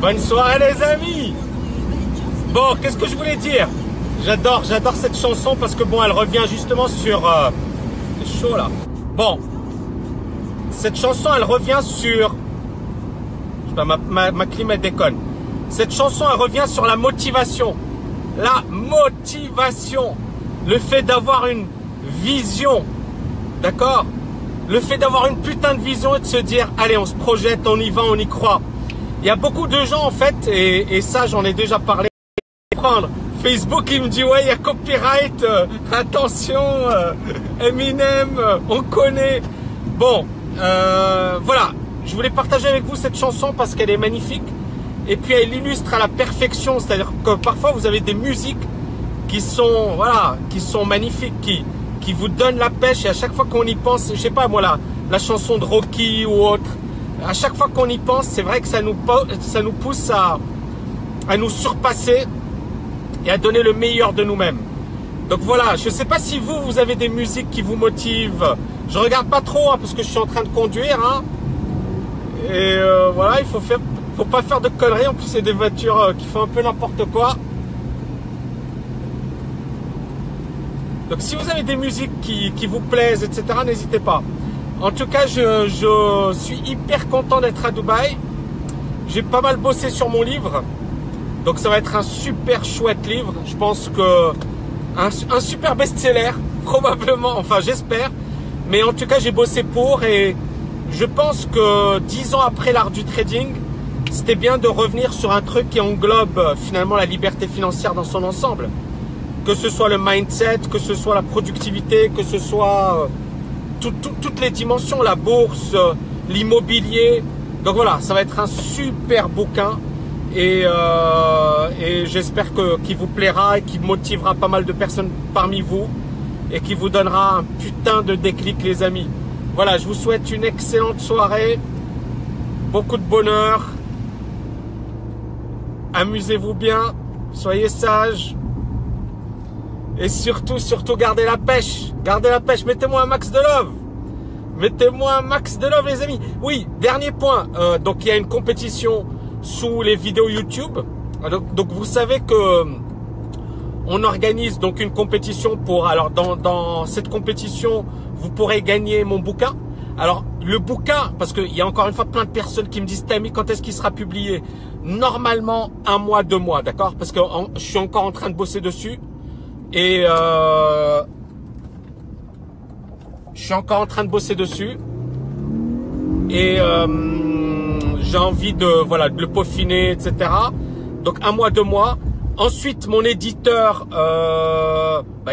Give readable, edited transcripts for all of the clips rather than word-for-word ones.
Bonne soirée les amis. Bon, qu'est-ce que je voulais dire? J'adore cette chanson parce que bon, elle revient justement sur... c'est chaud là. Bon, cette chanson, elle revient sur... ma clim, elle déconne. Cette chanson, elle revient sur la motivation. La motivation. Le fait d'avoir une vision. D'accord? Le fait d'avoir une putain de vision et de se dire, allez, on se projette, on y va, on y croit. Il y a beaucoup de gens en fait, et ça j'en ai déjà parlé, Facebook il me dit ouais il y a copyright, attention, Eminem, on connaît. Bon, voilà, je voulais partager avec vous cette chanson parce qu'elle est magnifique et puis elle illustre à la perfection, c'est-à-dire que parfois vous avez des musiques qui sont, voilà, qui sont magnifiques, qui vous donnent la pêche et à chaque fois qu'on y pense, je sais pas moi la chanson de Rocky ou autre, à chaque fois qu'on y pense, c'est vrai que ça nous pousse à nous surpasser et à donner le meilleur de nous-mêmes. Donc voilà, je ne sais pas si vous avez des musiques qui vous motivent. Je regarde pas trop hein, parce que je suis en train de conduire. Hein. Et voilà, faut pas faire de conneries. En plus, c'est des voitures qui font un peu n'importe quoi. Donc si vous avez des musiques qui vous plaisent, etc., n'hésitez pas. En tout cas, je suis hyper content d'être à Dubaï. J'ai pas mal bossé sur mon livre. Donc ça va être un super chouette livre. Je pense que un super best-seller, probablement, enfin j'espère. Mais en tout cas, j'ai bossé pour et je pense que 10 ans après l'art du trading, c'était bien de revenir sur un truc qui englobe finalement la liberté financière dans son ensemble. Que ce soit le mindset, que ce soit la productivité, que ce soit... toutes les dimensions, la bourse, l'immobilier. Donc voilà, ça va être un super bouquin et j'espère qu'il vous plaira et qu'il motivera pas mal de personnes parmi vous et qui vous donnera un putain de déclic les amis. Voilà, je vous souhaite une excellente soirée, beaucoup de bonheur, amusez-vous bien, soyez sages. Et surtout, gardez la pêche. Gardez la pêche. Mettez-moi un max de love. Mettez-moi un max de love, les amis. Oui, dernier point. Donc, il y a une compétition sous les vidéos YouTube. Donc vous savez que on organise donc une compétition pour... Alors, dans cette compétition, vous pourrez gagner mon bouquin. Alors, le bouquin, parce qu'il y a encore une fois plein de personnes qui me disent, Tammy, quand est-ce qu'il sera publié? Normalement, 1 mois, 2 mois, d'accord? Parce que je suis encore en train de bosser dessus. Et je suis encore en train de bosser dessus et j'ai envie de le peaufiner, etc. Donc 1 mois, 2 mois. Ensuite, mon éditeur,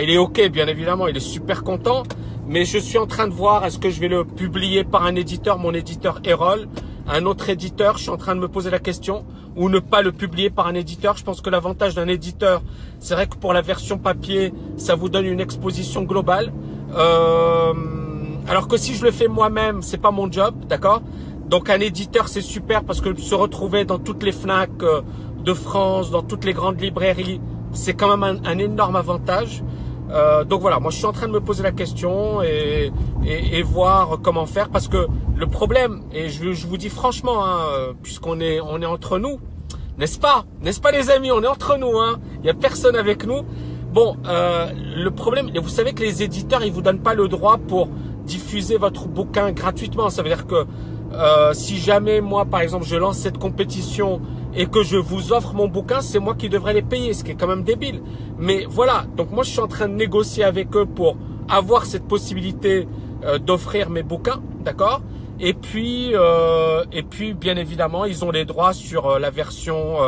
il est ok, bien évidemment, il est super content. Mais je suis en train de voir, est-ce que je vais le publier par un éditeur, mon éditeur Erol, un autre éditeur, je suis en train de me poser la question, ou ne pas le publier par un éditeur. Je pense que l'avantage d'un éditeur, c'est vrai que pour la version papier, ça vous donne une exposition globale. Alors que si je le fais moi-même, c'est pas mon job, d'accord? Donc un éditeur, c'est super parce que se retrouver dans toutes les Fnac de France, dans toutes les grandes librairies, c'est quand même un énorme avantage. Donc voilà, moi je suis en train de me poser la question et voir comment faire parce que le problème, et je vous dis franchement, hein, puisqu'on est entre nous, n'est-ce pas les amis, on est entre nous, hein, il n'y a personne avec nous. Bon, le problème, vous savez que les éditeurs, ils vous donnent pas le droit pour diffuser votre bouquin gratuitement. Ça veut dire que si jamais moi, par exemple, je lance cette compétition et que je vous offre mon bouquin, c'est moi qui devrais les payer, ce qui est quand même débile. Mais voilà, donc moi je suis en train de négocier avec eux pour avoir cette possibilité d'offrir mes bouquins, d'accord? Et puis bien évidemment, ils ont les droits sur la version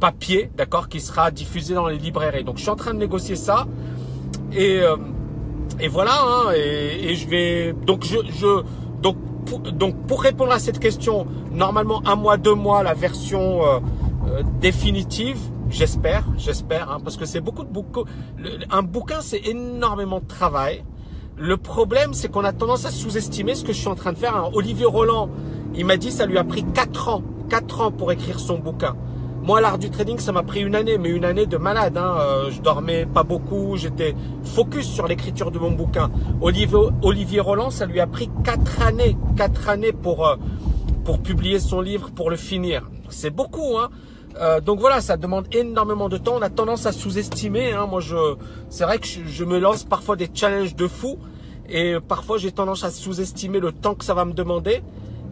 papier, d'accord, qui sera diffusée dans les librairies. Donc je suis en train de négocier ça et voilà, hein, et je vais donc pour répondre à cette question, normalement 1 mois, 2 mois la version définitive, j'espère, hein, parce que c'est beaucoup. Un bouquin, c'est énormément de travail. Le problème, c'est qu'on a tendance à sous-estimer ce que je suis en train de faire. Hein. Olivier Roland, il m'a dit ça lui a pris 4 ans pour écrire son bouquin. Moi, l'art du trading, ça m'a pris 1 année, mais 1 année de malade. Hein. Je dormais pas beaucoup, j'étais focus sur l'écriture de mon bouquin. Olivier Roland, ça lui a pris 4 années pour publier son livre, pour le finir. c'est beaucoup, hein. Donc voilà, ça demande énormément de temps. On a tendance à sous-estimer, hein. Moi, c'est vrai que je me lance parfois des challenges de fou et parfois j'ai tendance à sous-estimer le temps que ça va me demander.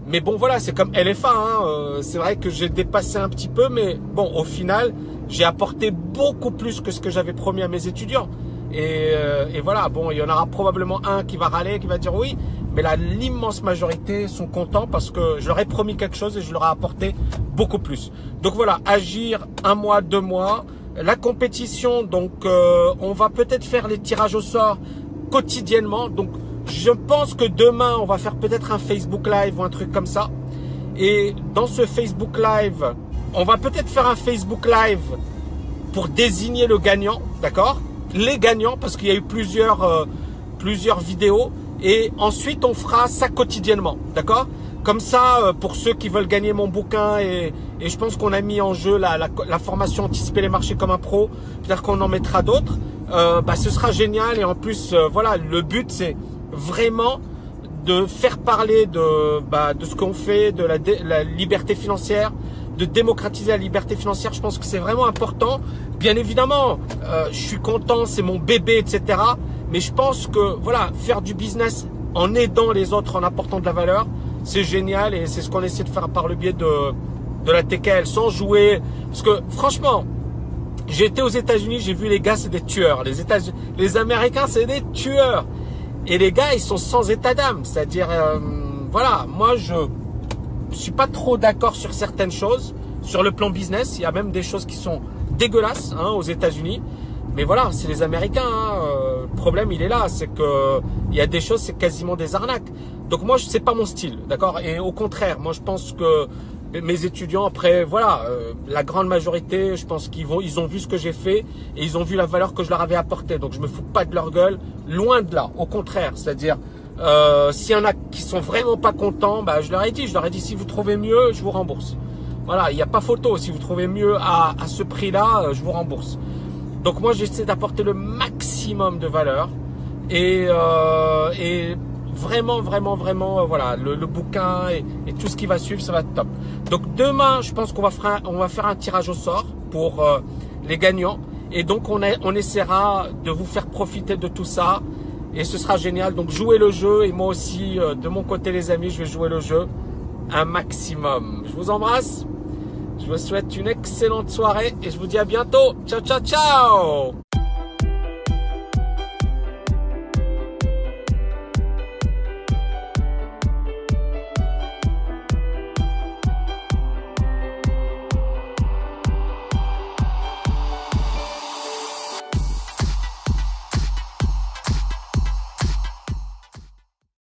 Mais bon, voilà, c'est comme LFA, hein. C'est vrai que j'ai dépassé un petit peu, mais bon, au final, j'ai apporté beaucoup plus que ce que j'avais promis à mes étudiants. Et voilà, bon, il y en aura probablement un qui va râler, qui va dire oui, mais l'immense majorité sont contents parce que je leur ai promis quelque chose et je leur ai apporté beaucoup plus. Donc voilà, agir 1 mois, 2 mois. La compétition, donc on va peut-être faire les tirages au sort quotidiennement. Donc je pense que demain, on va faire peut-être un Facebook Live ou un truc comme ça. Et dans ce Facebook Live, on va peut-être faire un Facebook Live pour désigner le gagnant, d'accord? Les gagnants, parce qu'il y a eu plusieurs vidéos. Et ensuite, on fera ça quotidiennement, d'accord? Comme ça, pour ceux qui veulent gagner mon bouquin, et je pense qu'on a mis en jeu la formation Anticiper les marchés comme un pro, peut-être qu'on en mettra d'autres, ce sera génial. Et en plus, voilà, le but, c'est vraiment de faire parler de ce qu'on fait, de la liberté financière, de démocratiser la liberté financière. Je pense que c'est vraiment important. Bien évidemment, je suis content, c'est mon bébé, etc. Mais je pense que voilà, faire du business en aidant les autres, en apportant de la valeur, c'est génial et c'est ce qu'on essaie de faire par le biais de la TKL, sans jouer. Parce que franchement, j'ai été aux États-Unis, j'ai vu les gars, c'est des tueurs. Les Américains, c'est des tueurs. Et les gars, ils sont sans état d'âme. C'est-à-dire, voilà, moi, je suis pas trop d'accord sur certaines choses. Sur le plan business, il y a même des choses qui sont dégueulasses, hein, aux États-Unis. Mais voilà, c'est les Américains, hein. Le problème, il est là. C'est que il y a des choses, c'est quasiment des arnaques. Donc moi, c'est pas mon style, d'accord? Et au contraire, moi, je pense que mes étudiants, après, voilà, la grande majorité, je pense ils ont vu ce que j'ai fait et ils ont vu la valeur que je leur avais apportée. Donc je me fous pas de leur gueule, loin de là. Au contraire, c'est-à-dire, s'il y en a qui sont vraiment pas contents, je leur ai dit, si vous trouvez mieux, je vous rembourse. Voilà, il n'y a pas photo. Si vous trouvez mieux à ce prix-là, je vous rembourse. Donc moi, j'essaie d'apporter le maximum de valeur et vraiment, voilà, le bouquin et tout ce qui va suivre, ça va être top. Donc demain, je pense qu'on va faire un tirage au sort pour les gagnants. Et donc, on essaiera de vous faire profiter de tout ça. Et ce sera génial. Donc, jouez le jeu. Et moi aussi, de mon côté, les amis, je vais jouer le jeu un maximum. Je vous embrasse. Je vous souhaite une excellente soirée. Et je vous dis à bientôt. Ciao, ciao, ciao!